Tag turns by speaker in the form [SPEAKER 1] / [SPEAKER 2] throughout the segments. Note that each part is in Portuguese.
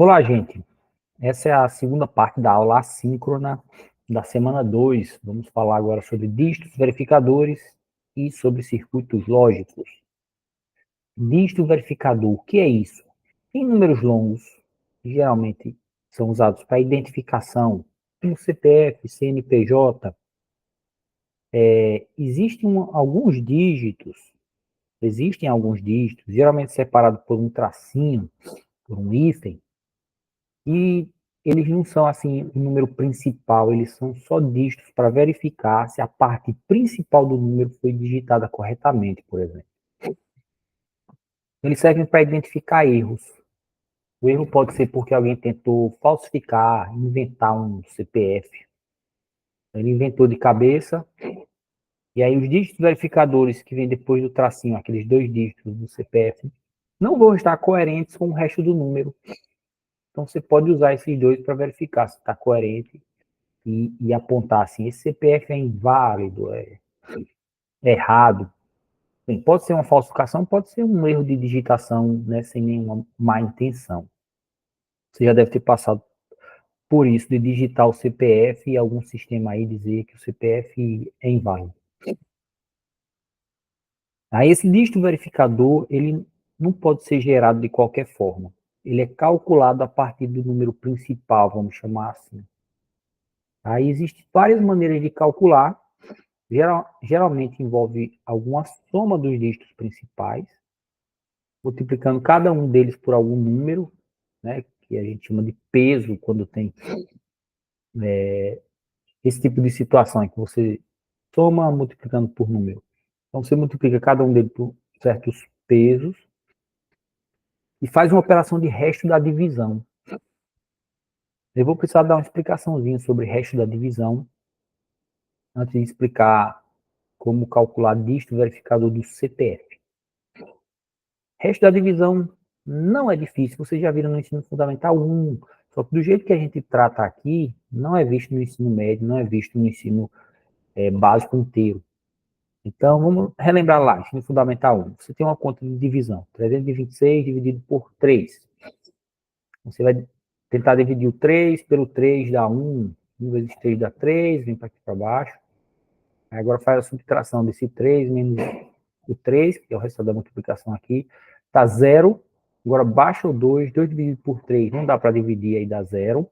[SPEAKER 1] Olá, gente. Essa é a segunda parte da aula assíncrona da semana 2. Vamos falar agora sobre dígitos verificadores e sobre circuitos lógicos. Dígito verificador, o que é isso? Em números longos, geralmente são usados para identificação, como CPF, CNPJ. Existem alguns dígitos, geralmente separados por um tracinho, por um hífen, e eles não são assim o número principal, eles são só dígitos para verificar se a parte principal do número foi digitada corretamente, por exemplo. Eles servem para identificar erros. O erro pode ser porque alguém tentou falsificar, inventar um CPF. Ele inventou de cabeça, e aí os dígitos verificadores que vêm depois do tracinho, aqueles dois dígitos do CPF, não vão estar coerentes com o resto do número. Então você pode usar esses dois para verificar se está coerente e apontar assim, esse CPF é inválido, é errado. Bem, pode ser uma falsificação, pode ser um erro de digitação, né, sem nenhuma má intenção. Você já deve ter passado por isso, de digitar o CPF e algum sistema aí dizer que o CPF é inválido. Aí esse dígito verificador, ele não pode ser gerado de qualquer forma. Ele é calculado a partir do número principal, vamos chamar assim. Aí existem várias maneiras de calcular. Geralmente envolve alguma soma dos dígitos principais, multiplicando cada um deles por algum número, né, que a gente chama de peso, quando tem esse tipo de situação em que você soma multiplicando por número. Então, você multiplica cada um deles por certos pesos e faz uma operação de resto da divisão. Eu vou precisar dar uma explicaçãozinha sobre resto da divisão, antes de explicar como calcular dígito verificador do CPF. Resto da divisão não é difícil, vocês já viram no ensino fundamental 1, só que do jeito que a gente trata aqui, não é visto no ensino médio, não é visto no ensino básico inteiro. Então, vamos relembrar lá, ensino fundamental 1. Você tem uma conta de divisão, 326 dividido por 3. Você vai tentar dividir o 3 pelo 3 dá 1, 1 vezes 3 dá 3, vem para aqui para baixo. Aí agora faz a subtração desse 3 menos o 3, que é o resultado da multiplicação aqui, está 0. Agora baixa o 2, 2 dividido por 3, não dá para dividir, aí dá 0.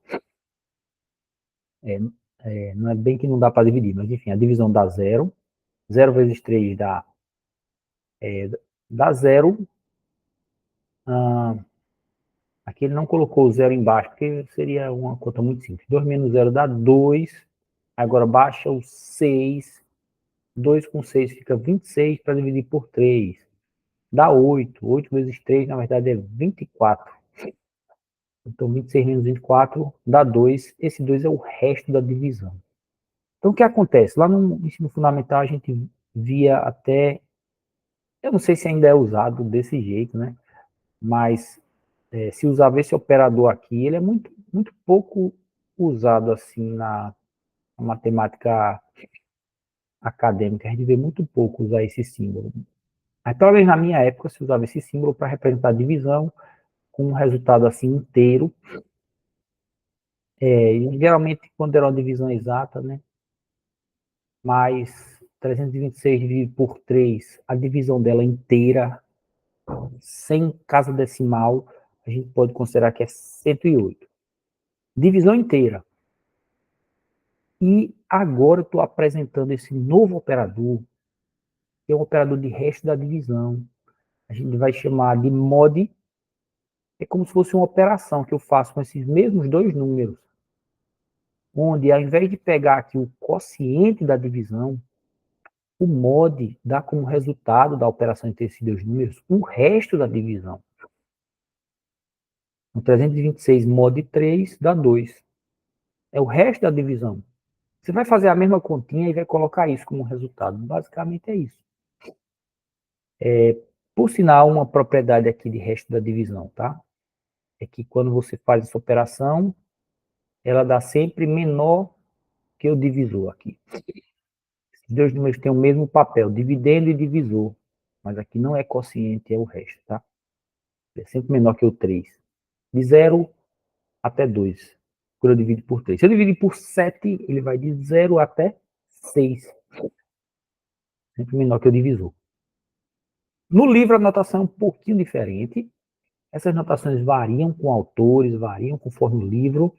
[SPEAKER 1] Não é bem que não dá para dividir, mas enfim, a divisão dá 0. 0 vezes 3 dá 0. Aqui ele não colocou o 0 embaixo, porque seria uma conta muito simples. 2 menos 0 dá 2. Agora baixa o 6. 2 com 6 fica 26 para dividir por 3. Dá 8. 8 vezes 3, na verdade, é 24. Então, 26 menos 24 dá 2. Esse 2 é o resto da divisão. Então, o que acontece? Lá no ensino fundamental, a gente via até... Eu não sei se ainda é usado desse jeito, né? Mas se usava esse operador aqui, ele é muito, muito pouco usado assim na matemática acadêmica. A gente vê muito pouco usar esse símbolo. Mas, talvez na minha época se usava esse símbolo para representar a divisão com um resultado assim inteiro. Geralmente, quando era uma divisão exata, né? Mas 326 dividido por 3, a divisão dela inteira, sem casa decimal, a gente pode considerar que é 108. Divisão inteira. E agora eu estou apresentando esse novo operador, que é um operador de resto da divisão. A gente vai chamar de mod. É como se fosse uma operação que eu faço com esses mesmos dois números, onde ao invés de pegar aqui o quociente da divisão, o mod dá como resultado da operação entre esses dois números o resto da divisão. Então, 326 mod 3 dá 2. É o resto da divisão. Você vai fazer a mesma continha e vai colocar isso como resultado. Basicamente é isso. Por sinal, uma propriedade aqui de resto da divisão, tá? É que quando você faz essa operação, ela dá sempre menor que o divisor aqui. Os dois números têm o mesmo papel, dividendo e divisor. Mas aqui não é quociente, é o resto, tá? É sempre menor que o 3. De 0 até 2. Quando eu divido por 3. Se eu dividir por 7, ele vai de 0 até 6. Sempre menor que o divisor. No livro, a notação é um pouquinho diferente. Essas notações variam com autores, variam conforme o livro.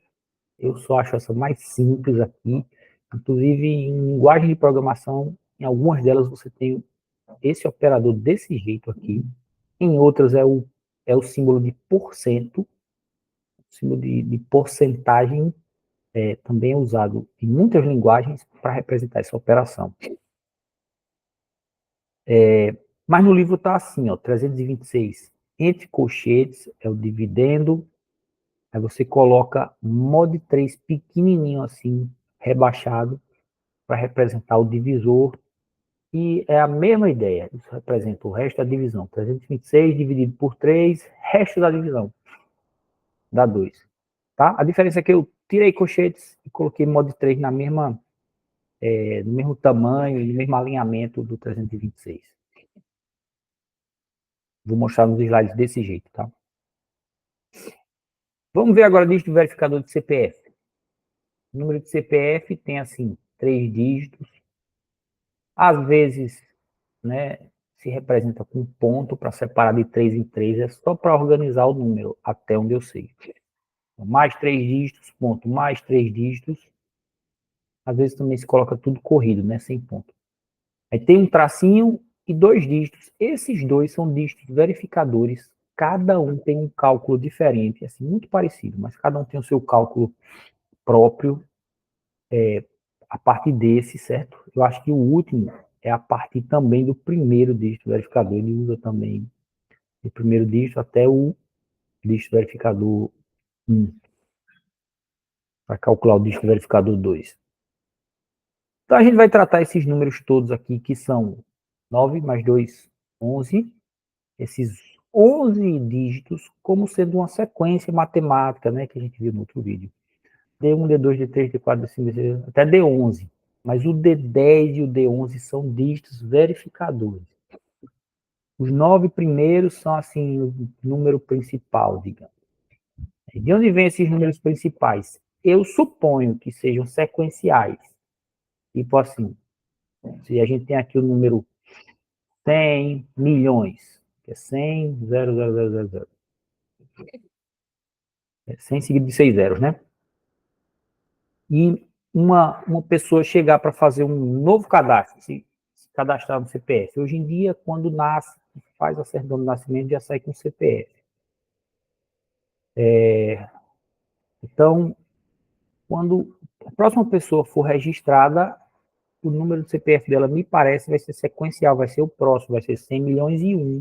[SPEAKER 1] Eu só acho essa mais simples aqui. Inclusive, em linguagem de programação, em algumas delas você tem esse operador desse jeito aqui. Em outras é o símbolo de porcento. O símbolo de porcentagem também é usado em muitas linguagens para representar essa operação. Mas no livro está assim, ó, 326 entre colchetes é o dividendo. Aí você coloca mod 3 pequenininho assim, rebaixado, para representar o divisor. E é a mesma ideia. Isso representa o resto da divisão. 326 dividido por 3, resto da divisão. Dá 2. Tá? A diferença é que eu tirei colchetes e coloquei mod 3 no mesmo tamanho e no mesmo alinhamento do 326. Vou mostrar nos slides desse jeito, tá? Vamos ver agora o dígito verificador de CPF. O número de CPF tem, assim, 3 dígitos. Às vezes, né, se representa com ponto para separar de 3 em 3. É só para organizar o número, até onde eu sei. Mais 3 dígitos, ponto, mais 3 dígitos. Às vezes também se coloca tudo corrido, né, sem ponto. Aí tem um tracinho e 2 dígitos. Esses dois são dígitos verificadores. Cada um tem um cálculo diferente, assim, muito parecido, mas cada um tem o seu cálculo próprio a partir desse, certo? Eu acho que o último é a partir também do primeiro dígito verificador. Ele usa também o primeiro dígito até o dígito verificador 1, para calcular o dígito verificador 2. Então a gente vai tratar esses números todos aqui, que são 9 mais 2, 11. Esses 11 dígitos como sendo uma sequência matemática, né, que a gente viu no outro vídeo. D1, D2, D3, D4, D5, D6, até D11. Mas o D10 e o D11 são dígitos verificadores. Os 9 primeiros são, assim, o número principal, digamos. De onde vêm esses números principais? Eu suponho que sejam sequenciais. Tipo assim, se a gente tem aqui o número 100 milhões, que é 100, 0, 0, 0, 0, 0. 100 seguido de 6 zeros, né? E uma pessoa chegar para fazer um novo cadastro, se cadastrar no CPF. Hoje em dia, quando nasce, faz a certidão de nascimento, já sai com CPF. Então, quando a próxima pessoa for registrada, o número do CPF dela, me parece, vai ser sequencial, vai ser o próximo, vai ser 100 milhões e 1.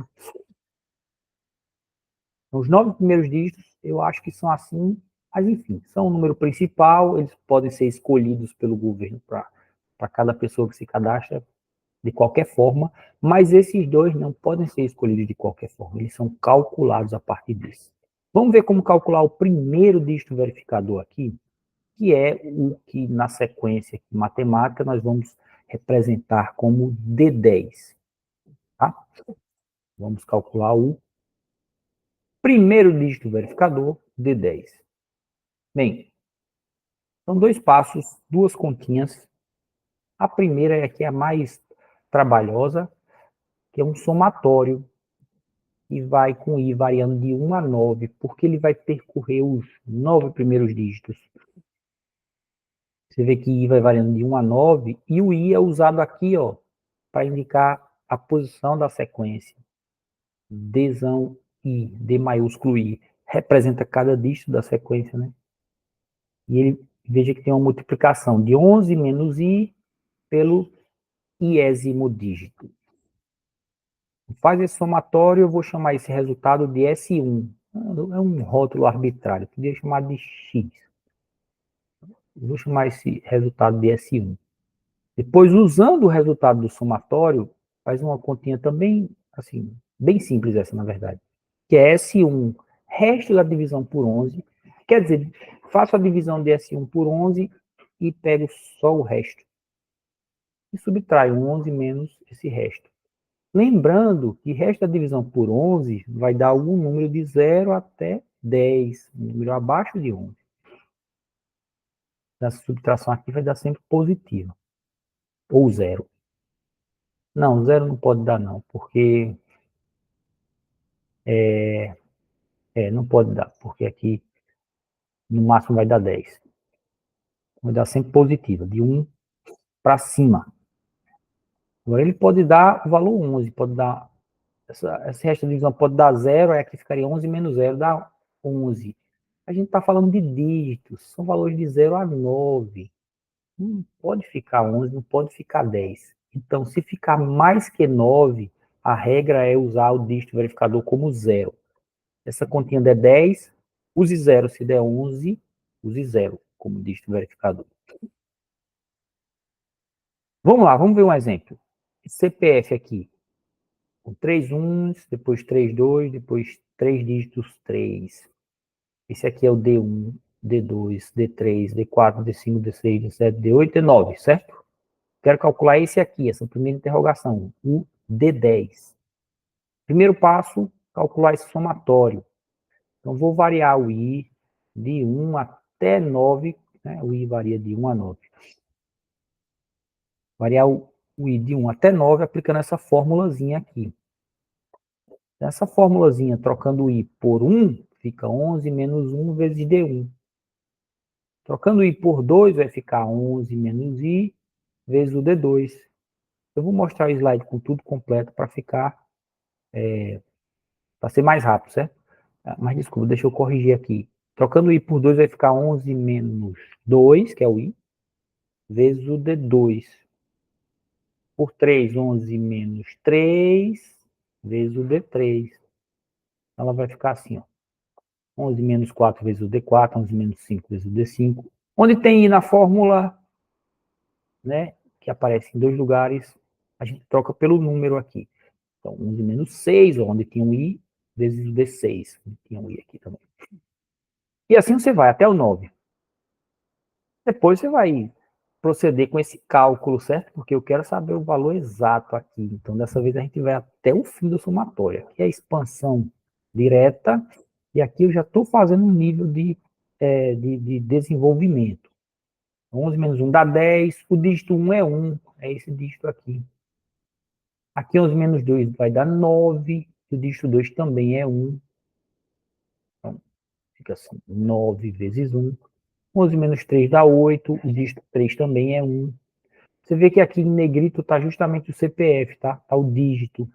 [SPEAKER 1] Os 9 primeiros dígitos, eu acho que são assim, mas enfim, são o número principal, eles podem ser escolhidos pelo governo para cada pessoa que se cadastra de qualquer forma, mas esses dois não podem ser escolhidos de qualquer forma, eles são calculados a partir disso. Vamos ver como calcular o primeiro dígito verificador aqui, que é o que na sequência matemática nós vamos representar como D10. Tá? Vamos calcular o primeiro dígito verificador, D10. Bem, são 2 passos, 2 continhas. A primeira é aqui a mais trabalhosa, que é um somatório, e vai com I variando de 1 a 9, porque ele vai percorrer os 9 primeiros dígitos. Você vê que I vai variando de 1 a 9, e o I é usado aqui, ó, para indicar a posição da sequência. Dzão I, D maiúsculo I, representa cada dígito da sequência, né? E ele, veja que tem uma multiplicação de 11 menos I pelo iésimo dígito. Faz esse somatório, eu vou chamar esse resultado de S1. É um rótulo arbitrário, eu podia chamar de X. Eu vou chamar esse resultado de S1. Depois, usando o resultado do somatório, faz uma continha também, assim, bem simples essa, na verdade, que é S1, resto da divisão por 11. Quer dizer, faço a divisão de S1 por 11 e pego só o resto. E subtraio 11 menos esse resto. Lembrando que resto da divisão por 11 vai dar algum número de 0 até 10, um número abaixo de 11. Essa subtração aqui vai dar sempre positiva. Ou zero. Não, zero não pode dar não, porque não pode dar, porque aqui no máximo vai dar 10. Vai dar sempre positiva, de 1 para cima. Agora ele pode dar o valor 11, pode dar, essa resta de divisão pode dar 0, aí aqui ficaria 11 menos 0, dá 11. A gente está falando de dígitos, são valores de 0 a 9. Não pode ficar 11, não pode ficar 10. Então, se ficar mais que 9, a regra é usar o dígito verificador como 0. Essa continha der 10, use 0. Se der 11, use 0 como dígito verificador. Vamos lá, vamos ver um exemplo. CPF aqui, com 3 uns, depois 3 2, depois 3 dígitos 3. Esse aqui é o D1, D2, D3, D4, D5, D6, D7, D8, D9, certo? Quero calcular esse aqui, essa primeira interrogação, o D10. Primeiro passo, calcular esse somatório. Então, vou variar o I de 1 até 9, né? O I varia de 1 a 9. Variar o I de 1 até 9 aplicando essa formulazinha aqui. Essa formulazinha, trocando o I por 1, fica 11 menos 1 vezes D1. Trocando o I por 2, vai ficar 11 menos I vezes o D2. Eu vou mostrar o slide com tudo completo para ficar, para ser mais rápido, certo? Mas desculpa, deixa eu corrigir aqui. Trocando o I por 2 vai ficar 11 menos 2, que é o I, vezes o D2. Por 3, 11 menos 3, vezes o D3. Ela vai ficar assim, ó. 11 menos 4 vezes o D4, 11 menos 5 vezes o D5. Onde tem I na fórmula, né, que aparece em 2 lugares, a gente troca pelo número aqui. Então, 11 menos 6, onde tinha um I, vezes o D6, onde tinha um I aqui também. E assim você vai até o 9. Depois você vai proceder com esse cálculo, certo? Porque eu quero saber o valor exato aqui. Então, dessa vez a gente vai até o fim da somatória. Aqui é a expansão direta, e aqui eu já estou fazendo um nível de desenvolvimento. 11 menos 1 dá 10, o dígito 1 é 1, é esse dígito aqui. Aqui 11 menos 2 vai dar 9, o dígito 2 também é 1. Então, fica assim, 9 vezes 1. 11 menos 3 dá 8, o dígito 3 também é 1. Você vê que aqui em negrito está justamente o CPF, tá? Está o dígito.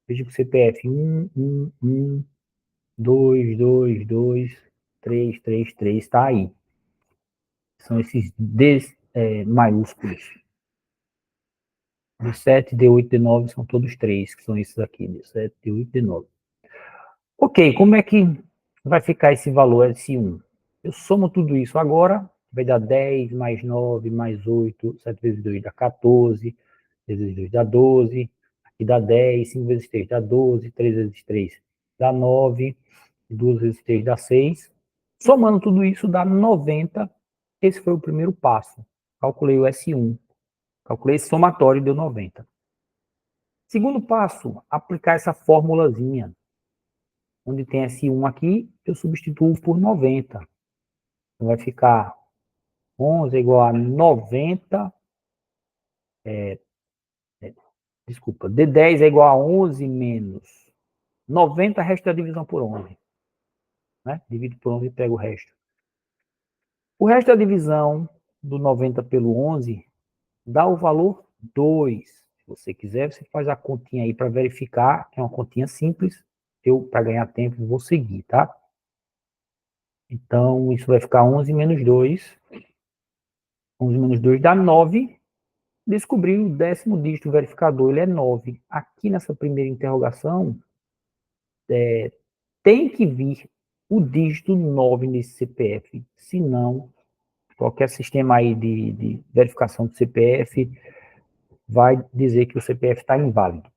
[SPEAKER 1] Veja que o CPF 1, 1, 1, 2, 2, 2, 3, 3, 3, está aí. São esses D maiúsculos. D7, D8, D9 são todos 3, que são esses aqui. D7, D8, D9. Ok, como é que vai ficar esse valor, esse 1? Eu somo tudo isso agora, vai dar 10, mais 9, mais 8, 7 vezes 2 dá 14, 3 vezes 2 dá 12, aqui dá 10, 5 vezes 3 dá 12, 3 vezes 3 dá 9, 2 vezes 3 dá 6. Somando tudo isso dá 90. Esse foi o primeiro passo. Calculei o S1. Calculei esse somatório e deu 90. Segundo passo, aplicar essa formulazinha. Onde tem S1 aqui, eu substituo por 90. Então vai ficar 11 igual a 90. Desculpa, D10 é igual a 11 menos 90, resta a divisão por 11. Né? Divido por 11 e pego o resto. O resto da divisão do 90 pelo 11 dá o valor 2. Se você quiser, você faz a continha aí para verificar, que é uma continha simples. Eu, para ganhar tempo, vou seguir, tá? Então, isso vai ficar 11 menos 2. 11 menos 2 dá 9. Descobri o 10º dígito verificador, ele é 9. Aqui nessa primeira interrogação, tem que vir o dígito 9 nesse CPF, senão qualquer sistema aí de verificação do CPF vai dizer que o CPF está inválido.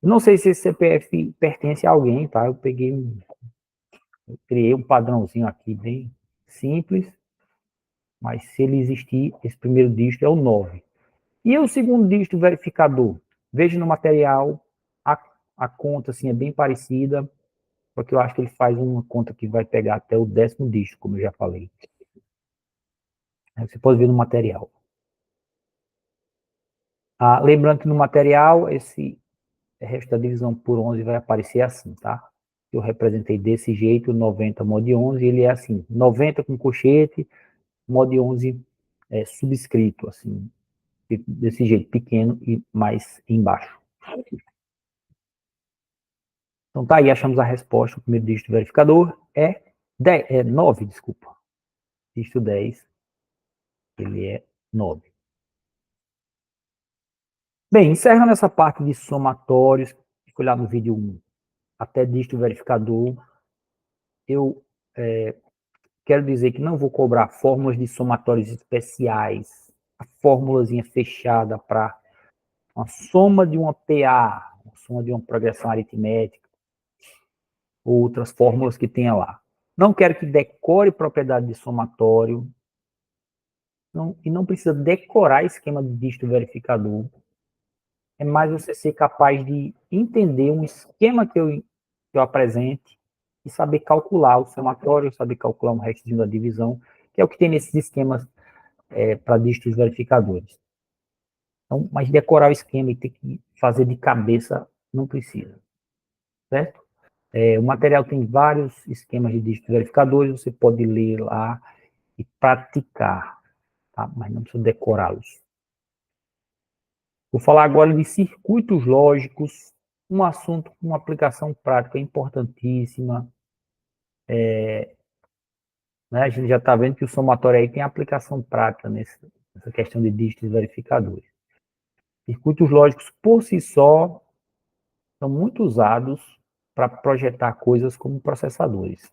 [SPEAKER 1] Não sei se esse CPF pertence a alguém, tá? Eu criei um padrãozinho aqui bem simples, mas se ele existir, esse primeiro dígito é o 9. E o segundo dígito verificador? Veja no material, a conta assim, é bem parecida. porque eu acho que ele faz uma conta que vai pegar até o 10º dígito, como eu já falei. Você pode ver no material. Lembrando que no material, esse resto da divisão por 11 vai aparecer assim, tá? Eu representei desse jeito, 90 mod 11, ele é assim, 90 com colchete, mod 11 subscrito, assim, desse jeito, pequeno e mais embaixo. Então tá aí, achamos a resposta, o primeiro dígito do verificador é 9, desculpa. Dígito 10, ele é 9. Bem, encerrando essa parte de somatórios, que foi lá no vídeo 1, até dígito verificador, eu quero dizer que não vou cobrar fórmulas de somatórios especiais, a fórmulazinha fechada para uma soma de uma PA, uma soma de uma progressão aritmética, ou outras fórmulas que tenha lá. Não quero que decore propriedade de somatório, e não precisa decorar esquema de dígito verificador. É mais você ser capaz de entender um esquema que eu apresente e saber calcular o somatório, saber calcular um restinho da divisão, que é o que tem nesses esquemas para dígitos verificadores. Então, mas decorar o esquema e ter que fazer de cabeça, não precisa, certo? O material tem vários esquemas de dígitos verificadores, você pode ler lá e praticar, tá? Mas não precisa decorá-los. Vou falar agora de circuitos lógicos, um assunto com uma aplicação prática importantíssima. Né? A gente já está vendo que o somatório aí tem aplicação prática nessa questão de dígitos verificadores. Circuitos lógicos, por si só, são muito usados para projetar coisas como processadores.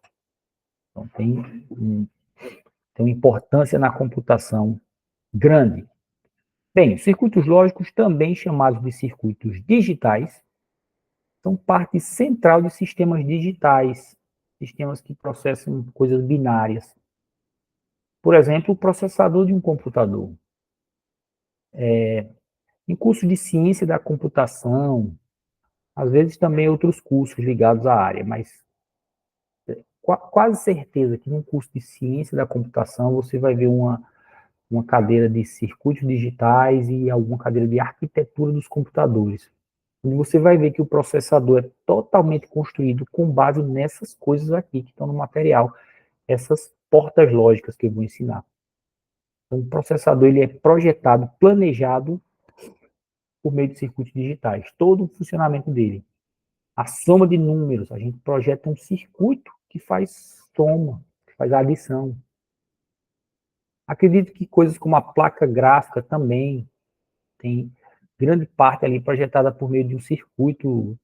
[SPEAKER 1] Então, tem uma importância na computação grande. Bem, circuitos lógicos, também chamados de circuitos digitais, são parte central de sistemas digitais, sistemas que processam coisas binárias. Por exemplo, o processador de um computador. Em curso de ciência da computação, às vezes também outros cursos ligados à área, mas quase certeza que num curso de ciência da computação você vai ver uma cadeira de circuitos digitais e alguma cadeira de arquitetura dos computadores. Onde você vai ver que o processador é totalmente construído com base nessas coisas aqui que estão no material, essas portas lógicas que eu vou ensinar. Então, o processador ele é projetado, planejado por meio de circuitos digitais, todo o funcionamento dele. A soma de números, a gente projeta um circuito que faz soma, que faz adição. Acredito que coisas como a placa gráfica também tem grande parte ali projetada por meio de um circuito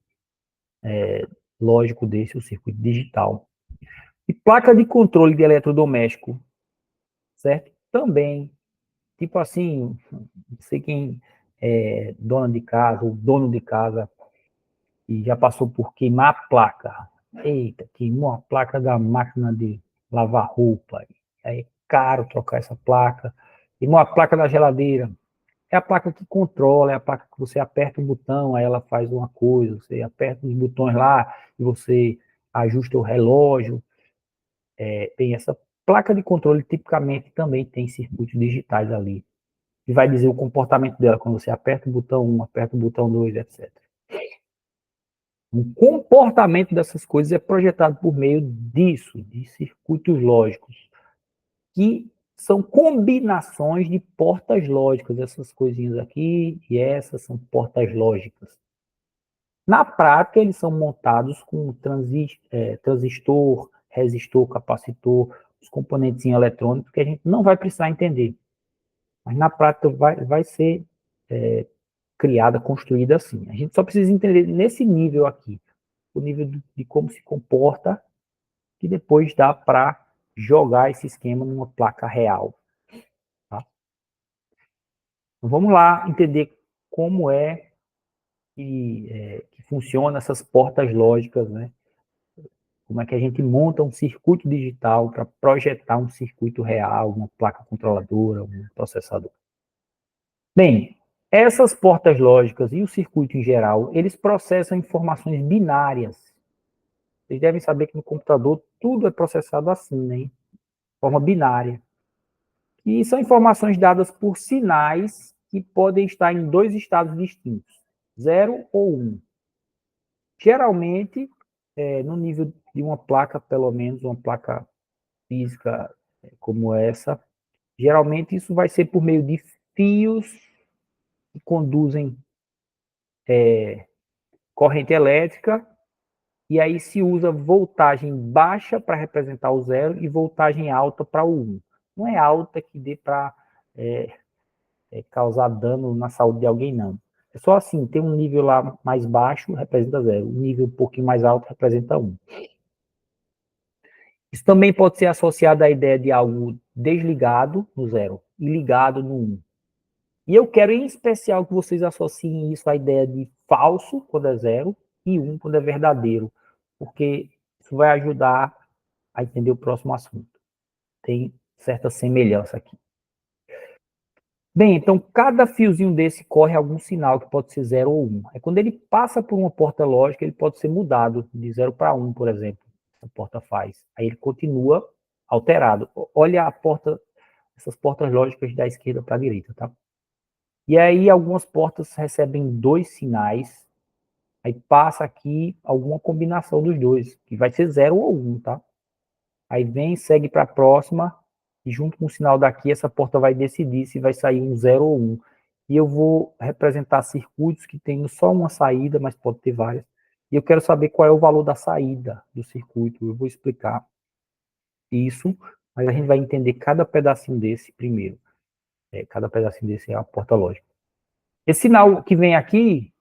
[SPEAKER 1] lógico desse, o circuito digital. E placa de controle de eletrodoméstico, certo? Também, tipo assim, não sei quem é dona de casa, ou dono de casa, e já passou por queimar a placa. Eita, queimou a placa da máquina de lavar roupa. Aí é caro trocar essa placa. Queimou a placa da geladeira. É a placa que controla, é a placa que você aperta um botão, aí ela faz uma coisa, você aperta os botões lá e você ajusta o relógio. Tem essa placa de controle, tipicamente também tem circuitos digitais ali. E vai dizer o comportamento dela quando você aperta o botão 1, aperta o botão 2, etc. O comportamento dessas coisas é projetado por meio disso, de circuitos lógicos, que são combinações de portas lógicas. Essas coisinhas aqui e essas são portas lógicas. Na prática, eles são montados com transistor, resistor, capacitor, os componentes eletrônicos que a gente não vai precisar entender. Mas na prática vai ser criada, construída assim. A gente só precisa entender nesse nível aqui, o nível de como se comporta, que depois dá para jogar esse esquema numa placa real. Tá? Então, vamos lá entender como que funciona essas portas lógicas, né? Como é que a gente monta um circuito digital para projetar um circuito real, uma placa controladora, um processador. Bem, essas portas lógicas e o circuito em geral, eles processam informações binárias. Vocês devem saber que no computador tudo é processado assim, né? De forma binária. E são informações dadas por sinais que podem estar em dois estados distintos, 0 ou 1. Geralmente, no nível de uma placa, pelo menos, uma placa física como essa, geralmente isso vai ser por meio de fios que conduzem corrente elétrica, e aí se usa voltagem baixa para representar o 0 e voltagem alta para o 1. Não é alta que dê para causar dano na saúde de alguém, não. É só assim, tem um nível lá mais baixo, representa 0. Um nível um pouquinho mais alto, representa 1. Isso também pode ser associado à ideia de algo desligado no 0 e ligado no 1. E eu quero, em especial, que vocês associem isso à ideia de falso, quando é 0, e 1, quando é verdadeiro, porque isso vai ajudar a entender o próximo assunto. Tem certa semelhança aqui. Bem, então cada fiozinho desse corre algum sinal que pode ser 0 ou 1. Quando ele passa por uma porta lógica, ele pode ser mudado de 0 para 1, por exemplo. A porta faz. Aí ele continua alterado. Olha a porta, essas portas lógicas da esquerda para a direita, tá? E aí algumas portas recebem dois sinais, aí passa aqui alguma combinação dos dois, que vai ser 0 ou 1, tá? Aí vem, segue para a próxima, e junto com o sinal daqui, essa porta vai decidir se vai sair um 0 ou 1. E eu vou representar circuitos que tem só uma saída, mas pode ter várias. E eu quero saber qual é o valor da saída do circuito. Eu vou explicar isso, mas a gente vai entender cada pedacinho desse primeiro. Cada pedacinho desse é a porta lógica. Esse sinal que vem aqui,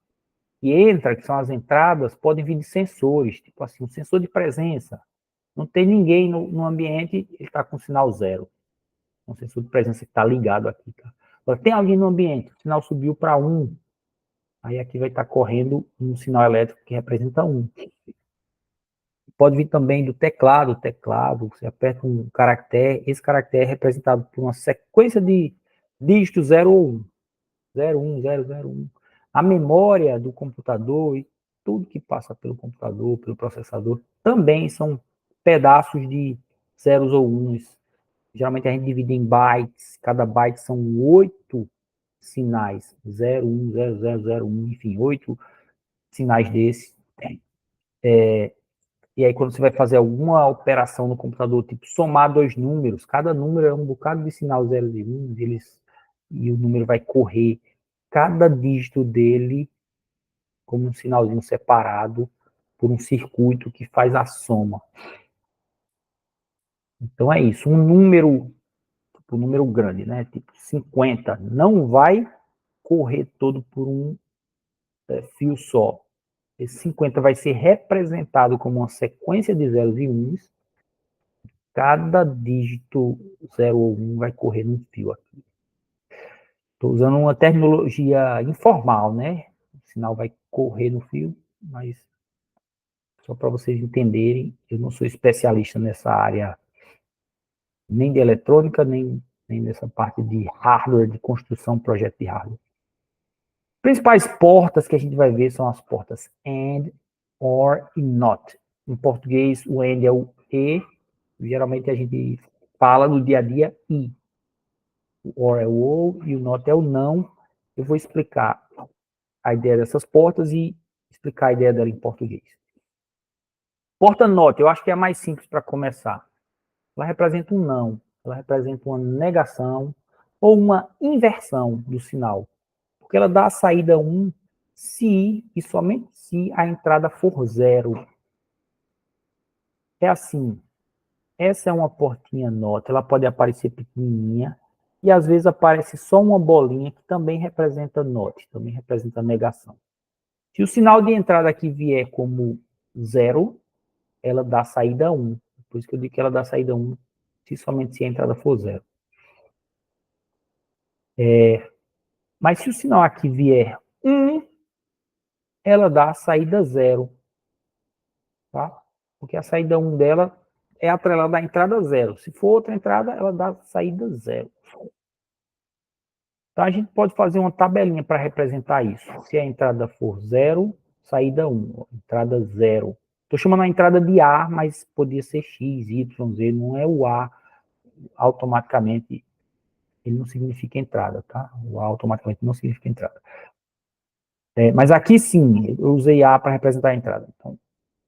[SPEAKER 1] e entra, que são as entradas, podem vir de sensores, tipo assim, um sensor de presença. Não tem ninguém no ambiente, ele está com sinal 0. Um sensor de presença que está ligado aqui. Tá? Agora, tem alguém no ambiente, o sinal subiu para 1, aí aqui vai estar correndo um sinal elétrico que representa 1. Pode vir também do teclado, você aperta um caractere, esse caractere é representado por uma sequência de dígitos 0 ou 1. 01, 001. A memória do computador e tudo que passa pelo computador, pelo processador, também são pedaços de zeros ou uns. Geralmente a gente divide em bytes, cada byte são 8 sinais, 0, 1, 0, 0, 0, 1, enfim, 8 sinais desses. E aí quando você vai fazer alguma operação no computador, tipo somar dois números, cada número é um bocado de sinal 0 e 1, e o número vai correr cada dígito dele como um sinalzinho separado por um circuito que faz a soma. Então é isso, um número grande, né? Tipo 50, não vai correr todo por um fio só. Esse 50 vai ser representado como uma sequência de zeros e uns. Cada dígito 0 ou 1 vai correr num fio aqui. Estou usando uma terminologia informal, né? O sinal vai correr no fio, mas só para vocês entenderem, eu não sou especialista nessa área, nem de eletrônica, nem nessa parte de hardware, de construção, projeto de hardware. Principais portas que a gente vai ver são as portas AND, OR e NOT. Em português, o AND é o E, geralmente a gente fala no dia a dia I. O OR é o OU e o NOT é o não. Eu vou explicar a ideia dessas portas e explicar a ideia dela em português. Porta NOT, eu acho que é a mais simples para começar. Ela representa um não, ela representa uma negação ou uma inversão do sinal. Porque ela dá a saída 1 se e somente se a entrada for 0. É assim, essa é uma portinha NOT, ela pode aparecer pequenininha e às vezes aparece só uma bolinha que também representa NOT, também representa negação. Se o sinal de entrada aqui vier como 0, ela dá saída 1. Por isso que eu digo que ela dá saída 1, somente se a entrada for 0. Mas se o sinal aqui vier 1, ela dá a saída 0. Tá? Porque a saída 1 dela é atrelada à entrada 0. Se for outra entrada, ela dá saída 0. Então, a gente pode fazer uma tabelinha para representar isso. Se a entrada for 0, saída 1. Entrada 0. Estou chamando a entrada de A, mas podia ser X, Y, Z, não é o A automaticamente, ele não significa entrada, tá? O A automaticamente não significa entrada. Mas aqui sim, eu usei A para representar a entrada. Então,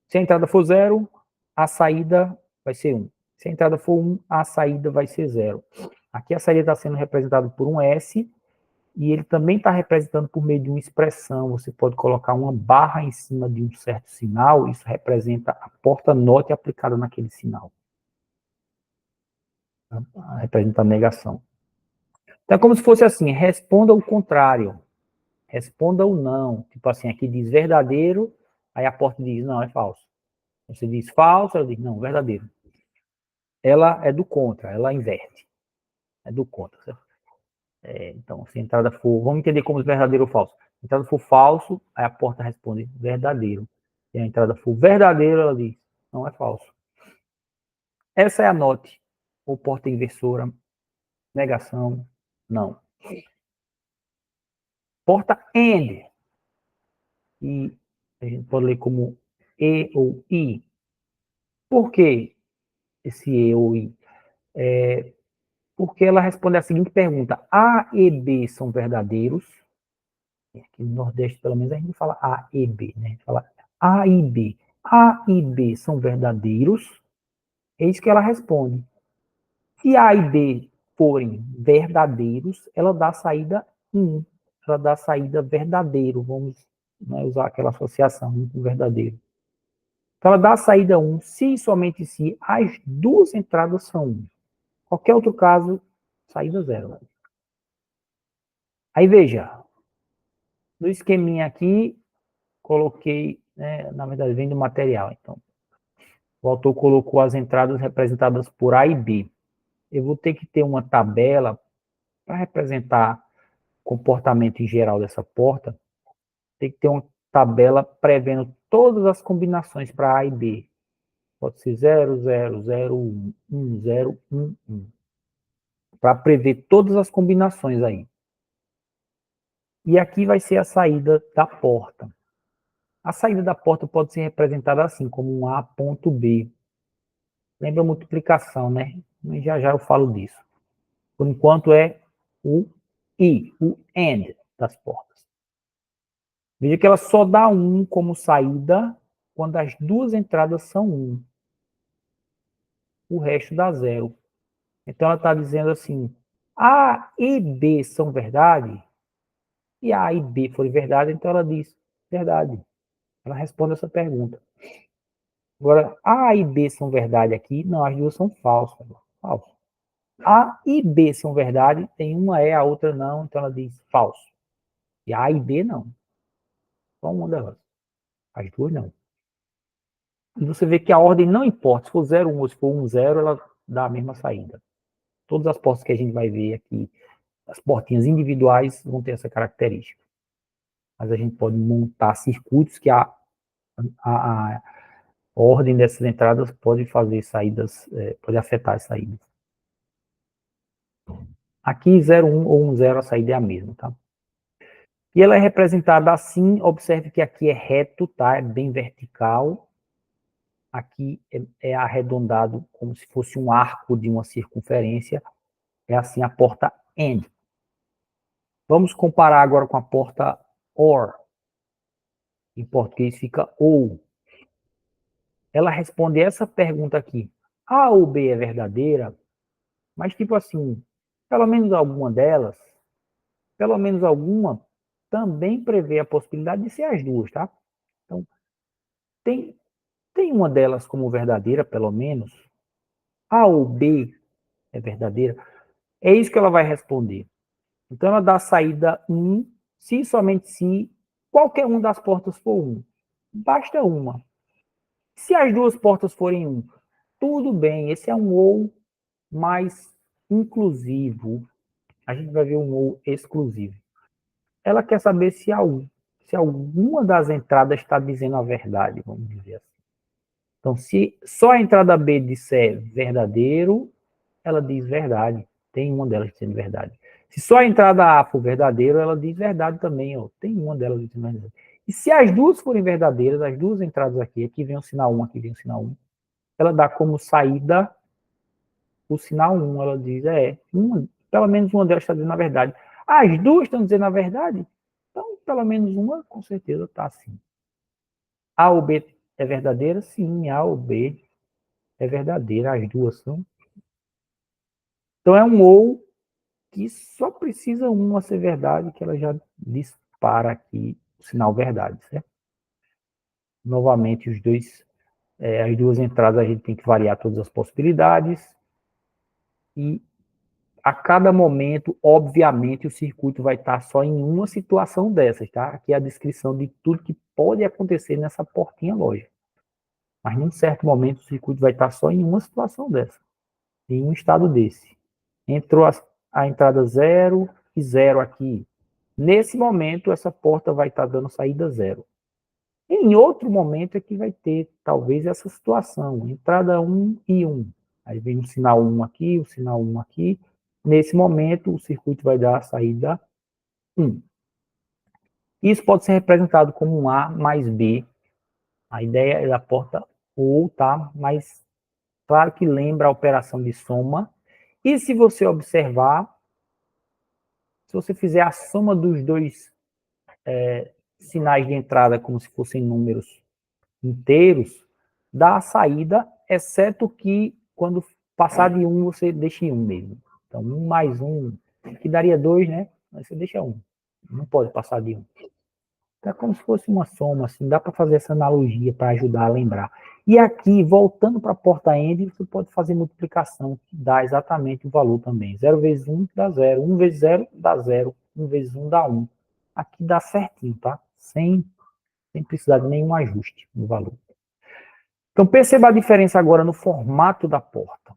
[SPEAKER 1] se a entrada for 0, a saída vai ser 1. Se a entrada for 1, a saída vai ser 0. Aqui a saída está sendo representada por um S, e ele também está representando por meio de uma expressão. Você pode colocar uma barra em cima de um certo sinal, isso representa a porta NOT aplicada naquele sinal. Representa a negação. Então é como se fosse assim, responda o contrário. Responda o não. Tipo assim, aqui diz verdadeiro, aí a porta diz, não, é falso. Você diz falso, ela diz, não, verdadeiro. Ela é do contra, ela inverte. É do contra, certo? Então, se a entrada for, vamos entender como verdadeiro ou falso. Se a entrada for falso, aí a porta responde verdadeiro. Se a entrada for verdadeiro, ela diz, não é falso. Essa é a NOT, ou porta inversora, negação, não. Porta AND, e a gente pode ler como E ou I. Por que esse E ou I? Porque ela responde a seguinte pergunta: A e B são verdadeiros? Aqui no Nordeste, pelo menos, a gente não fala A e B, né? A gente fala A e B. A e B são verdadeiros? É isso que ela responde. Se A e B forem verdadeiros, ela dá a saída 1. Ela dá a saída verdadeiro. Vamos, né, usar aquela associação com verdadeiro. Então, ela dá a saída 1 se e somente se as duas entradas são 1. Qualquer outro caso, saída 0. Aí veja, no esqueminha aqui, coloquei, né, na verdade, vem do material. Então, o autor colocou as entradas representadas por A e B. Eu vou ter que ter uma tabela para representar o comportamento em geral dessa porta. Tem que ter uma tabela prevendo todas as combinações para A e B. Pode ser 0, 0, 0, 1, 1, 0, 1, 1. Para prever todas as combinações aí. E aqui vai ser a saída da porta. A saída da porta pode ser representada assim, como um A.B. Lembra a multiplicação, né? Já já eu falo disso. Por enquanto é o I, o AND das portas. Veja que ela só dá 1 como saída quando as duas entradas são 1. O resto dá 0. Então ela está dizendo assim, A e B são verdade? Se A e B forem verdade, então ela diz verdade. Ela responde essa pergunta. Agora, A e B são verdade aqui? Não, as duas são falsas. Falso. A e B são verdade, tem uma é, a outra não, então ela diz falso. E A e B não. Só uma delas. As duas não. E você vê que a ordem não importa. Se for 0, 1 ou se for 1, 0, ela dá a mesma saída. Todas as portas que a gente vai ver aqui, as portinhas individuais, vão ter essa característica. Mas a gente pode montar circuitos que a ordem dessas entradas pode fazer saídas, pode afetar as saídas. Aqui 0, 1 ou 1, 0, a saída é a mesma, tá? E ela é representada assim, observe que aqui é reto, tá? É bem vertical. Aqui é arredondado como se fosse um arco de uma circunferência. É assim a porta AND. Vamos comparar agora com a porta OR. Em português fica OU. Ela responde essa pergunta aqui. A ou B é verdadeira? Mas tipo assim, pelo menos alguma delas, pelo menos alguma, também prevê a possibilidade de ser as duas, tá? Então, tem uma delas como verdadeira, pelo menos. A ou B é verdadeira. É isso que ela vai responder. Então, ela dá a saída 1, se e somente se qualquer uma das portas for 1. Basta uma. Se as duas portas forem 1, tudo bem. Esse é um ou mais inclusivo. A gente vai ver um ou exclusivo. Ela quer saber se alguma das entradas está dizendo a verdade, vamos dizer assim. Então, se só a entrada B disser verdadeiro, ela diz verdade. Tem uma delas dizendo verdade. Se só a entrada A for verdadeiro, ela diz verdade também. Ó. Tem uma delas dizendo verdade. E se as duas forem verdadeiras, as duas entradas aqui vem o sinal 1, aqui vem o sinal 1, ela dá como saída o sinal 1. Ela diz, pelo menos uma delas está dizendo a verdade. As duas estão dizendo a verdade? Então, pelo menos uma, com certeza, está assim. A ou B é verdadeira? Sim, A ou B é verdadeira. As duas são. Então, é um ou que só precisa uma ser verdade, que ela já dispara aqui o sinal verdade, certo? Novamente, as duas entradas a gente tem que variar todas as possibilidades e a cada momento, obviamente, o circuito vai estar só em uma situação dessas, tá? Aqui é a descrição de tudo que pode acontecer nessa portinha lógica. Mas, num certo momento, o circuito vai estar só em uma situação dessa, em um estado desse. Entrou a entrada 0 e 0 aqui. Nesse momento, essa porta vai estar dando saída 0. Em outro momento é que vai ter, talvez, essa situação. Entrada 1 e 1. Aí vem o sinal 1 aqui, o sinal 1 aqui. Nesse momento, o circuito vai dar a saída 1. Isso pode ser representado como um A mais B. A ideia é da porta ou, tá? Mas, claro que lembra a operação de soma. E se você observar, se você fizer a soma dos dois sinais de entrada como se fossem números inteiros, dá a saída, exceto que quando passar de 1, você deixa em 1 mesmo. Então, 1 mais 1, que daria 2, né? Mas você deixa 1. Não pode passar de 1. Então, é como se fosse uma soma, assim, dá para fazer essa analogia para ajudar a lembrar. E aqui, voltando para a porta end, você pode fazer multiplicação, que dá exatamente o valor também. 0 vezes 1 dá 0, 1 vezes 0 dá 0, 1 vezes 1 dá 1. Aqui dá certinho, tá? Sem precisar de nenhum ajuste no valor. Então, perceba a diferença agora no formato da porta.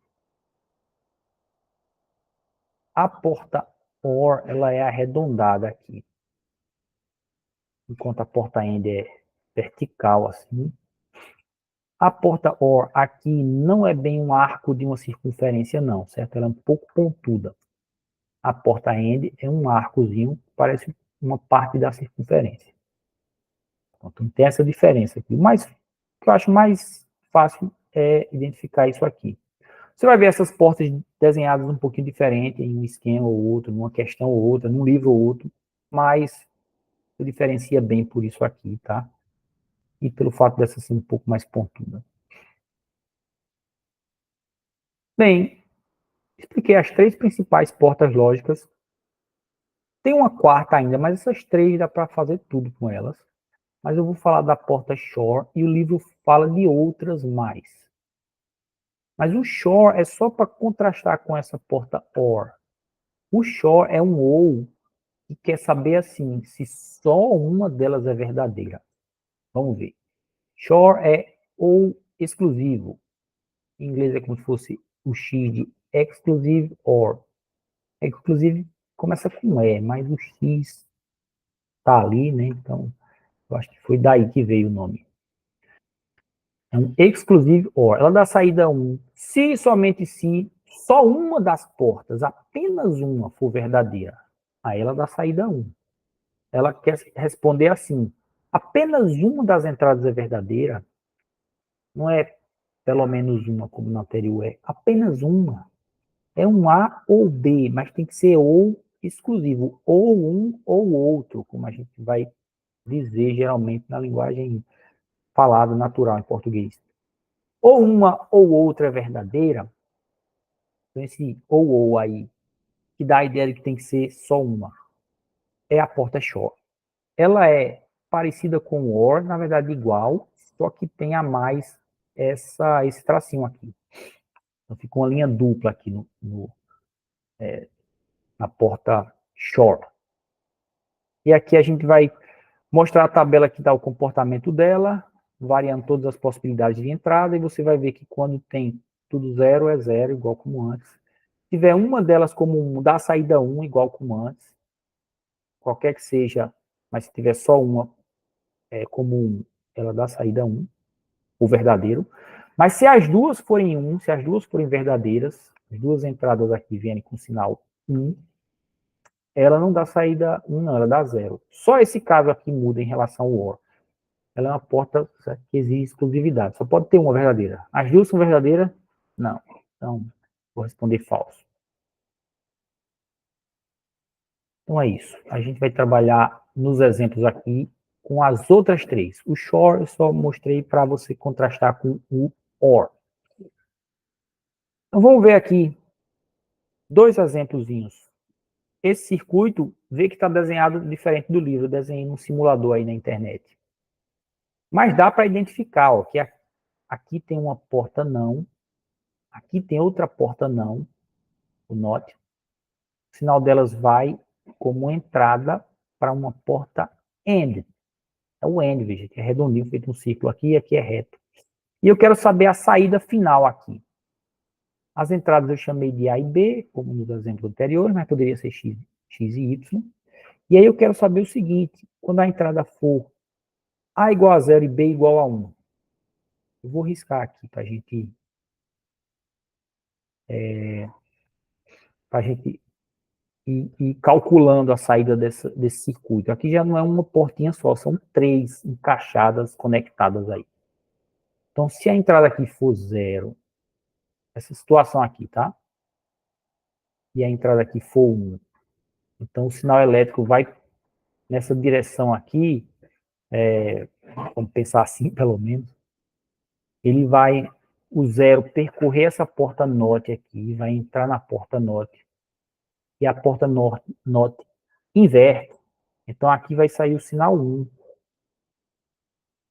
[SPEAKER 1] A porta OR, ela é arredondada aqui, enquanto a porta END é vertical, assim. A porta OR aqui não é bem um arco de uma circunferência, não, certo? Ela é um pouco pontuda. A porta END é um arcozinho, parece uma parte da circunferência. Então, tem essa diferença aqui. Mas o que eu acho mais fácil é identificar isso aqui. Você vai ver essas portas desenhadas um pouquinho diferente, em um esquema ou outro, numa questão ou outra, num livro ou outro, mas se diferencia bem por isso aqui, tá? E pelo fato dessa ser um pouco mais pontuda. Bem, expliquei as 3 principais portas lógicas. Tem uma quarta ainda, mas essas 3 dá para fazer tudo com elas. Mas eu vou falar da porta SHOR e o livro fala de outras mais. Mas o SHOR é só para contrastar com essa porta OR. O SHOR é um OU e quer saber assim, se só uma delas é verdadeira. Vamos ver. SHOR é ou exclusivo. Em inglês é como se fosse o X de exclusive or. Exclusive começa com E, mas o X está ali, né? Então, eu acho que foi daí que veio o nome. É um exclusive or. Ela dá saída 1. Se somente se só uma das portas, apenas uma, for verdadeira, aí ela dá saída 1. Ela quer responder assim: apenas uma das entradas é verdadeira, não é pelo menos uma, como no anterior é, apenas uma. É um A ou B, mas tem que ser ou exclusivo, ou um ou outro, como a gente vai dizer geralmente na linguagem falada natural em português. Ou uma ou outra é verdadeira, então esse ou aí, que dá a ideia de que tem que ser só uma, é a porta short. Ela é parecida com o OR, na verdade igual, só que tem a mais esse tracinho aqui. Então fica uma linha dupla aqui na porta short. E aqui a gente vai mostrar a tabela que dá o comportamento dela, variando todas as possibilidades de entrada, e você vai ver que quando tem tudo 0, é 0, igual como antes. Se tiver uma delas como 1, dá a saída 1, igual como antes. Qualquer que seja, mas se tiver só uma como 1, ela dá a saída 1, o verdadeiro. Mas se as duas forem 1, se as duas forem verdadeiras, as duas entradas aqui vierem com sinal 1, ela não dá saída 1, não, ela dá 0. Só esse caso aqui muda em relação ao OR. Ela é uma porta, certo, que exige exclusividade. Só pode ter uma verdadeira. As duas são verdadeiras? Não. Então, vou responder falso. Então é isso. A gente vai trabalhar nos exemplos aqui com as outras três. O SHOR eu só mostrei para você contrastar com o OR. Então vamos ver aqui dois exemplozinhos. Esse circuito, vê que está desenhado diferente do livro. Eu desenhei num simulador aí na internet. Mas dá para identificar, ó, que aqui tem uma porta não, aqui tem outra porta não, o NOT. O sinal delas vai como entrada para uma porta AND. É o AND, veja, que é redondinho, feito um círculo aqui e aqui é reto. E eu quero saber a saída final aqui. As entradas eu chamei de A e B, como nos exemplos anteriores, mas poderia ser X e Y. E aí eu quero saber o seguinte, quando a entrada for A igual a 0 e B igual a 1, eu vou riscar aqui para a gente ir calculando a saída desse circuito. Aqui já não é uma portinha só, são três encaixadas, conectadas aí. Então, se a entrada aqui for 0, essa situação aqui, tá? E a entrada aqui for 1, então o sinal elétrico vai nessa direção aqui, vamos pensar assim pelo menos, ele vai, o 0, percorrer essa porta NOT aqui, vai entrar na porta NOT, e a porta NOT inverte. Então aqui vai sair o sinal 1.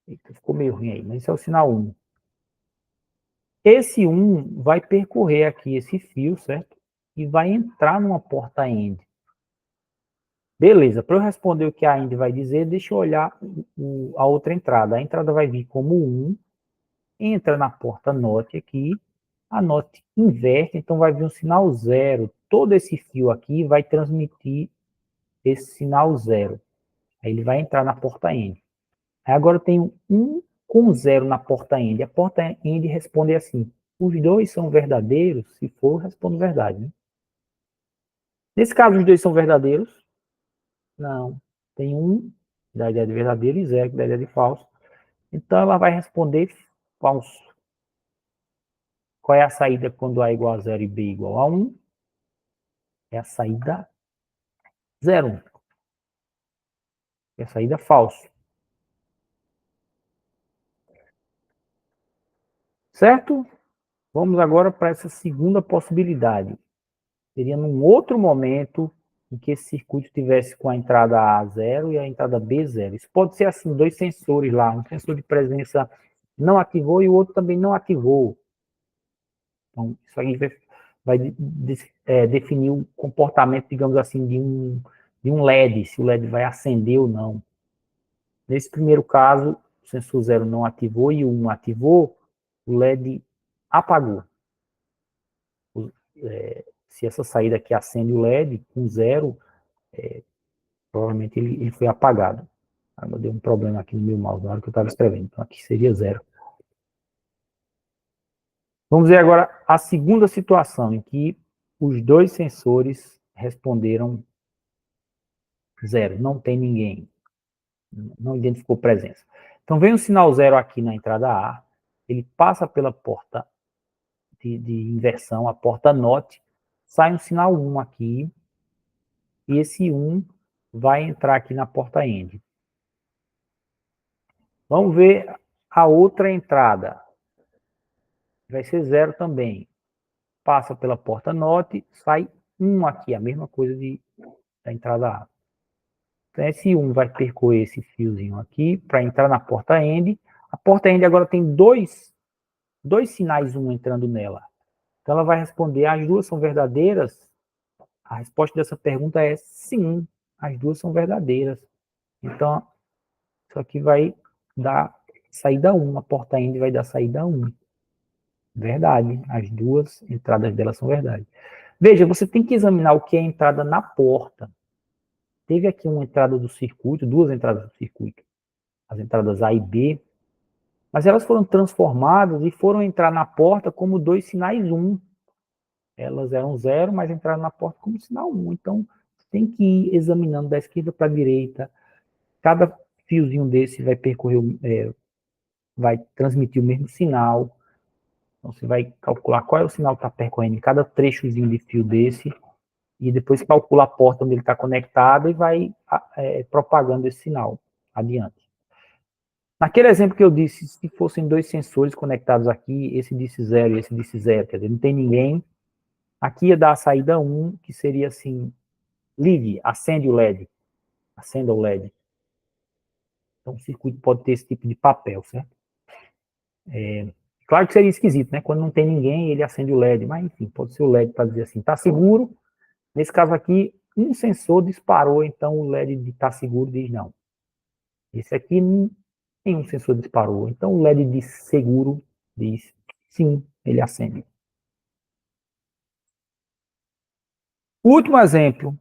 [SPEAKER 1] Eita, ficou meio ruim aí, mas esse é o sinal 1. Esse 1 vai percorrer aqui esse fio, certo? E vai entrar numa porta AND. Beleza, para eu responder o que a AND vai dizer, deixa eu olhar a outra entrada. A entrada vai vir como 1, entra na porta NOT aqui, a NOT inverte, então vai vir um sinal 0. Todo esse fio aqui vai transmitir esse sinal 0. Aí ele vai entrar na porta AND. Aí agora eu tenho 1 com 0 na porta AND. A porta AND responde assim, os dois são verdadeiros? Se for, eu respondo verdade. Né? Nesse caso, os dois são verdadeiros? Não. Tem 1 da ideia de verdadeiro e 0 da ideia de falso. Então, ela vai responder falso. Qual é a saída quando A igual a 0 e B igual a 1? É a saída 0. É a saída falso. Certo? Vamos agora para essa segunda possibilidade. Seria num outro momento em que esse circuito tivesse com a entrada A 0 e a entrada B 0. Isso pode ser assim, dois sensores lá, um sensor de presença não ativou e o outro também não ativou. Então, isso aí vai definir o comportamento, digamos assim, de um LED, se o LED vai acender ou não. Nesse primeiro caso, o sensor 0 não ativou e o 1 ativou, o LED apagou. Se essa saída aqui acende o LED com 0, provavelmente ele foi apagado. Deu um problema aqui no meu mouse na hora que eu estava escrevendo. Então aqui seria 0. Vamos ver agora a segunda situação, em que os dois sensores responderam 0. Não tem ninguém. Não identificou presença. Então vem o sinal 0 aqui na entrada A. Ele passa pela porta de inversão, a porta NOT. Sai um sinal 1 aqui. E esse 1 vai entrar aqui na porta END. Vamos ver a outra entrada. Vai ser 0 também. Passa pela porta NOT, sai 1 aqui, a mesma coisa da entrada A. Então, esse 1 vai percorrer esse fiozinho aqui para entrar na porta END. A porta END agora tem dois sinais 1 entrando nela. Então, ela vai responder, as duas são verdadeiras? A resposta dessa pergunta é sim, as duas são verdadeiras. Então, isso aqui vai dar saída 1, a porta END vai dar saída 1. Verdade, as duas entradas dela são verdade. Veja, você tem que examinar o que é a entrada na porta. Teve aqui uma entrada do circuito, duas entradas do circuito, as entradas A e B, mas elas foram transformadas e foram entrar na porta como dois sinais 1. Elas eram 0, mas entraram na porta como sinal 1. Então, tem que ir examinando da esquerda para a direita. Cada fiozinho desse vai percorrer, vai transmitir o mesmo sinal. Então, você vai calcular qual é o sinal que está percorrendo em cada trechozinho de fio desse, e depois calcula a porta onde ele está conectado e vai propagando esse sinal adiante. Naquele exemplo que eu disse, se fossem dois sensores conectados aqui, esse disse 0 e esse disse 0, quer dizer, não tem ninguém, aqui ia dar a saída 1, que seria assim, ligue, acende o LED, acenda o LED. Então o circuito pode ter esse tipo de papel, certo? Claro que seria esquisito, né? Quando não tem ninguém, ele acende o LED, mas enfim, pode ser o LED para dizer assim, está seguro. Nesse caso aqui, um sensor disparou, então o LED de está seguro diz não. Esse aqui, nenhum sensor disparou. Então o LED de seguro diz sim, ele acende. O último exemplo,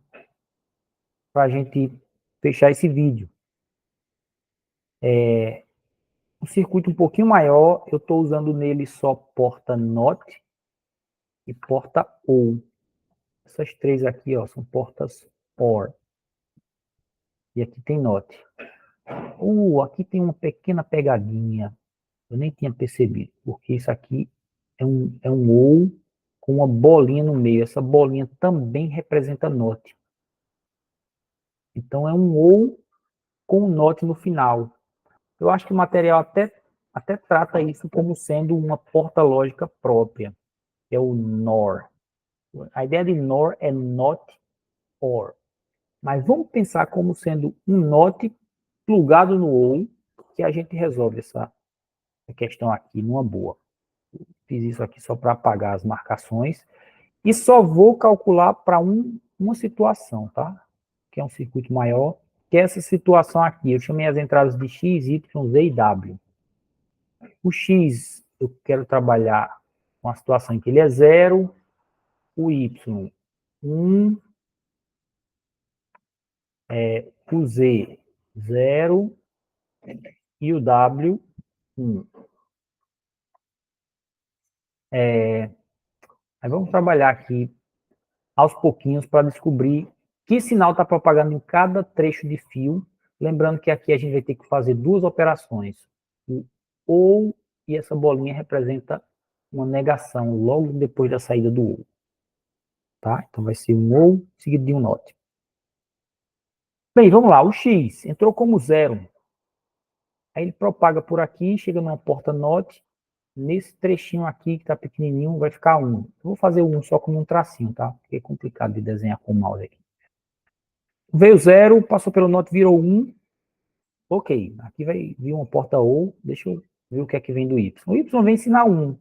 [SPEAKER 1] para a gente fechar esse vídeo. Um circuito um pouquinho maior, eu estou usando nele só porta NOT e porta OR. Essas três aqui, ó, são portas OR. E aqui tem NOT. Aqui tem uma pequena pegadinha. Eu nem tinha percebido, porque isso aqui é um OR com uma bolinha no meio. Essa bolinha também representa NOT. Então é um OR com um NOT no final. Eu acho que o material até trata isso como sendo uma porta lógica própria, que é o NOR. A ideia de NOR é NOT OR. Mas vamos pensar como sendo um NOT plugado no OR, que a gente resolve essa questão aqui numa boa. Fiz isso aqui só para apagar as marcações. E só vou calcular para uma situação, tá? Que é um circuito maior, que é essa situação aqui. Eu chamei as entradas de X, Y, Z e W. O X, eu quero trabalhar com a situação em que ele é 0, o Y, 1, o Z, 0 e o W, 1. Aí vamos trabalhar aqui aos pouquinhos para descobrir que sinal está propagando em cada trecho de fio. Lembrando que aqui a gente vai ter que fazer duas operações. O OU e essa bolinha representa uma negação logo depois da saída do OU. Tá? Então vai ser um OU seguido de um NOT. Bem, vamos lá. O X entrou como 0. Aí ele propaga por aqui, chega numa porta NOT. Nesse trechinho aqui, que está pequenininho, vai ficar 1. Eu vou fazer o 1 só com um tracinho, tá? Porque é complicado de desenhar com o mouse aqui. Veio 0, passou pelo NOT, virou 1. Ok, aqui vai vir uma porta OU. Deixa eu ver o que é que vem do Y. O Y vem ensinar 1.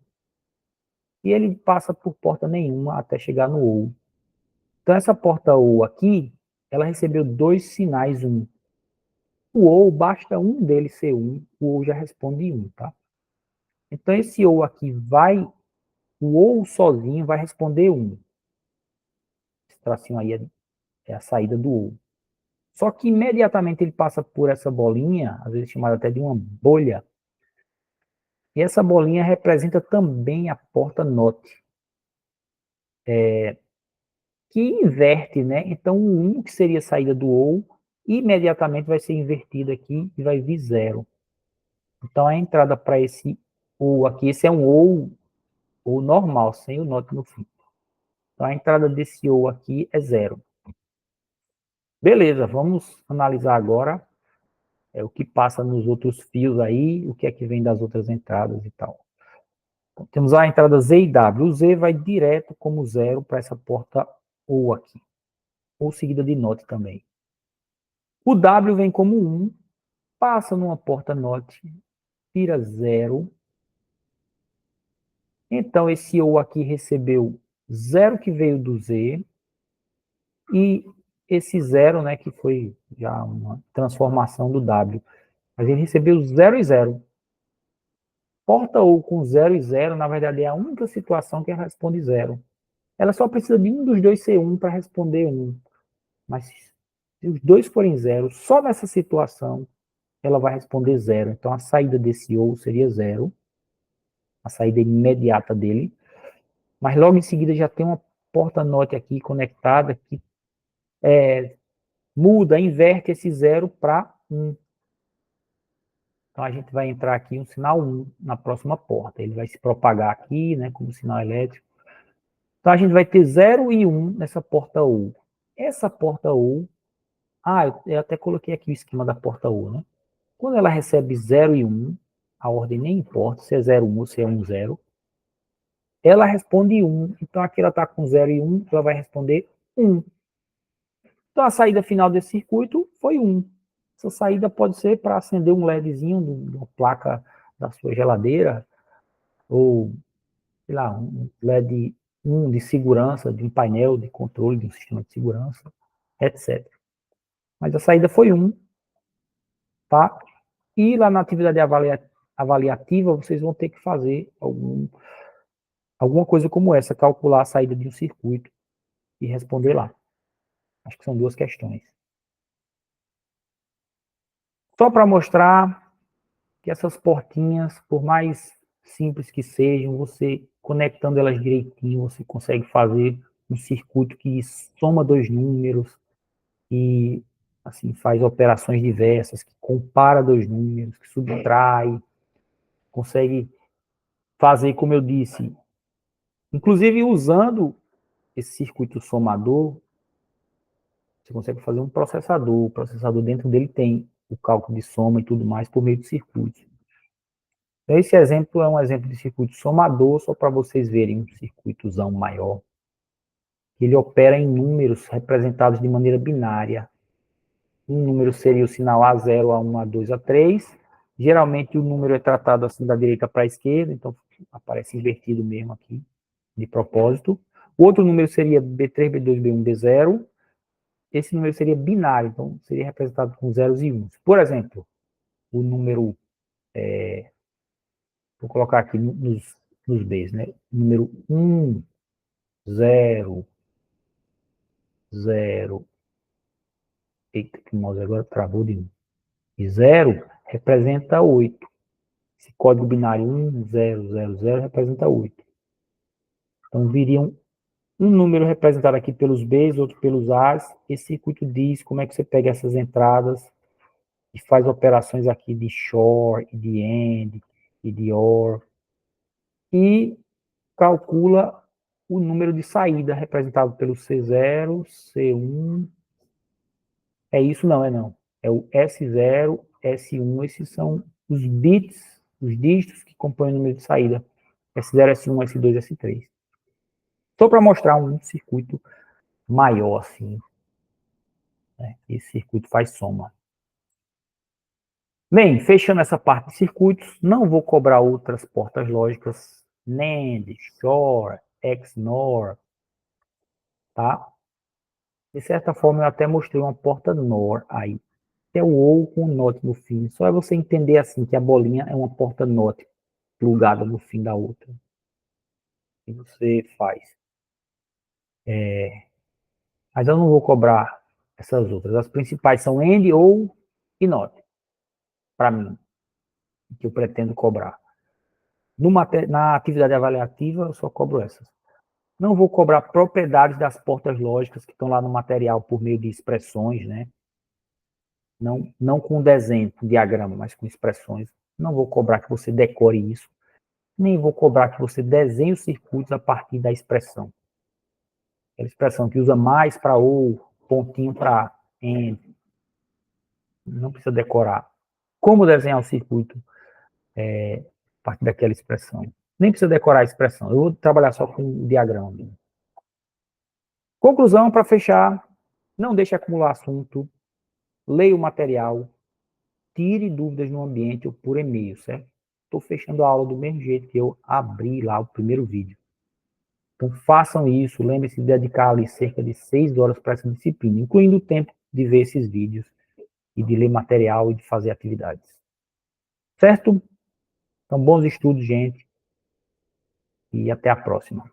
[SPEAKER 1] E ele passa por porta nenhuma até chegar no OU. Então essa porta OU aqui, ela recebeu dois sinais 1. O OU, basta um deles ser 1, o OU já responde 1, tá? Então esse OU aqui o OU sozinho vai responder 1. Esse tracinho aí é a saída do OU. Só que imediatamente ele passa por essa bolinha, às vezes chamada até de uma bolha, e essa bolinha representa também a porta NOT, que inverte, né? Então o 1, que seria a saída do OU, imediatamente vai ser invertido aqui e vai vir 0. Então a entrada para esse OU aqui, esse é um OU normal, sem o NOT no fim. Então a entrada desse OU aqui é 0. Beleza, vamos analisar agora o que passa nos outros fios aí, o que é que vem das outras entradas e tal. Então, temos a entrada Z e W. O Z vai direto como 0 para essa porta OU aqui, ou seguida de NOT também. O W vem como 1, passa numa porta NOT, tira 0. Então esse OU aqui recebeu 0 que veio do Z, e esse 0, né, que foi já uma transformação do W. Mas ele recebeu 0 e 0. Porta OU com 0 e 0, na verdade, é a única situação que ela responde 0. Ela só precisa de um dos dois ser 1 para responder 1. Mas se os dois forem 0, só nessa situação, ela vai responder 0. Então a saída desse OU seria 0. A saída imediata dele. Mas logo em seguida já tem uma porta NOT aqui conectada, que muda, inverte esse 0 para 1. Então, a gente vai entrar aqui um sinal 1 na próxima porta. Ele vai se propagar aqui, né, como sinal elétrico. Então, a gente vai ter 0 e 1 nessa porta U. Essa porta U... eu até coloquei aqui o esquema da porta U, né? Quando ela recebe 0 e 1, a ordem nem importa se é 0, 1 ou se é 1, 0. Ela responde 1. Então, aqui ela está com 0 e 1, ela vai responder 1. Então, a saída final desse circuito foi 1. Essa saída pode ser para acender um LEDzinho de uma placa da sua geladeira, ou, sei lá, um LED 1 de segurança, de um painel de controle de um sistema de segurança, etc. Mas a saída foi 1, tá? E lá na atividade avaliativa, vocês vão ter que fazer alguma coisa como essa, calcular a saída de um circuito e responder lá. Acho que são 2 questões. Só para mostrar que essas portinhas, por mais simples que sejam, você conectando elas direitinho, você consegue fazer um circuito que soma 2 números e assim faz operações diversas, que compara 2 números, que subtrai, consegue fazer, como eu disse, inclusive usando esse circuito somador, você consegue fazer um processador. O processador dentro dele tem o cálculo de soma e tudo mais por meio de circuitos. Então, esse exemplo é um exemplo de circuito somador, só para vocês verem um circuitozão maior. Ele opera em números representados de maneira binária. Um número seria o sinal A0, A1, A2, A3. Geralmente o número é tratado assim da direita para a esquerda, então aparece invertido mesmo aqui, de propósito. O outro número seria B3, B2, B1, B0. Esse número seria binário, então seria representado com zeros e uns. Por exemplo, o número, vou colocar aqui nos Bs, né? Número 1, 0, 0. Eita, que o mouse agora travou de novo. E 0 representa 8. Esse código binário 1, 0, 0, 0 representa 8. Então, viriam um número representado aqui pelos Bs, outro pelos As. Esse circuito diz como é que você pega essas entradas e faz operações aqui de XOR, e de AND, e de OR. E calcula o número de saída representado pelo C0, C1. É isso? Não, é não. É o S0, S1. Esses são os bits, os dígitos que compõem o número de saída. S0, S1, S2, S3. Só para mostrar um circuito maior, assim. Né? Esse circuito faz soma. Bem, fechando essa parte de circuitos, não vou cobrar outras portas lógicas, NAND, XOR, XNOR, tá? De certa forma, eu até mostrei uma porta NOR aí. É o OU com o NOT no fim. Só é você entender assim que a bolinha é uma porta NOT plugada no fim da outra. E você faz. Mas eu não vou cobrar essas outras. As principais são AND, OU e NOT. Para mim, que eu pretendo cobrar. Na atividade avaliativa, eu só cobro essas. Não vou cobrar propriedades das portas lógicas que estão lá no material por meio de expressões, né? Não com desenho, com diagrama, mas com expressões. Não vou cobrar que você decore isso, nem vou cobrar que você desenhe os circuitos a partir da expressão. Aquela expressão que usa mais para ou, pontinho para AND. Não precisa decorar. Como desenhar o circuito a partir daquela expressão. Nem precisa decorar a expressão. Eu vou trabalhar só com o diagrama. Conclusão, para fechar, não deixe acumular assunto, leia o material, tire dúvidas no ambiente ou por e-mail, certo? Estou fechando a aula do mesmo jeito que eu abri lá o primeiro vídeo. Então, façam isso, lembre-se de dedicar ali cerca de 6 horas para essa disciplina, incluindo o tempo de ver esses vídeos e de ler material e de fazer atividades. Certo? Então, bons estudos, gente, e até a próxima.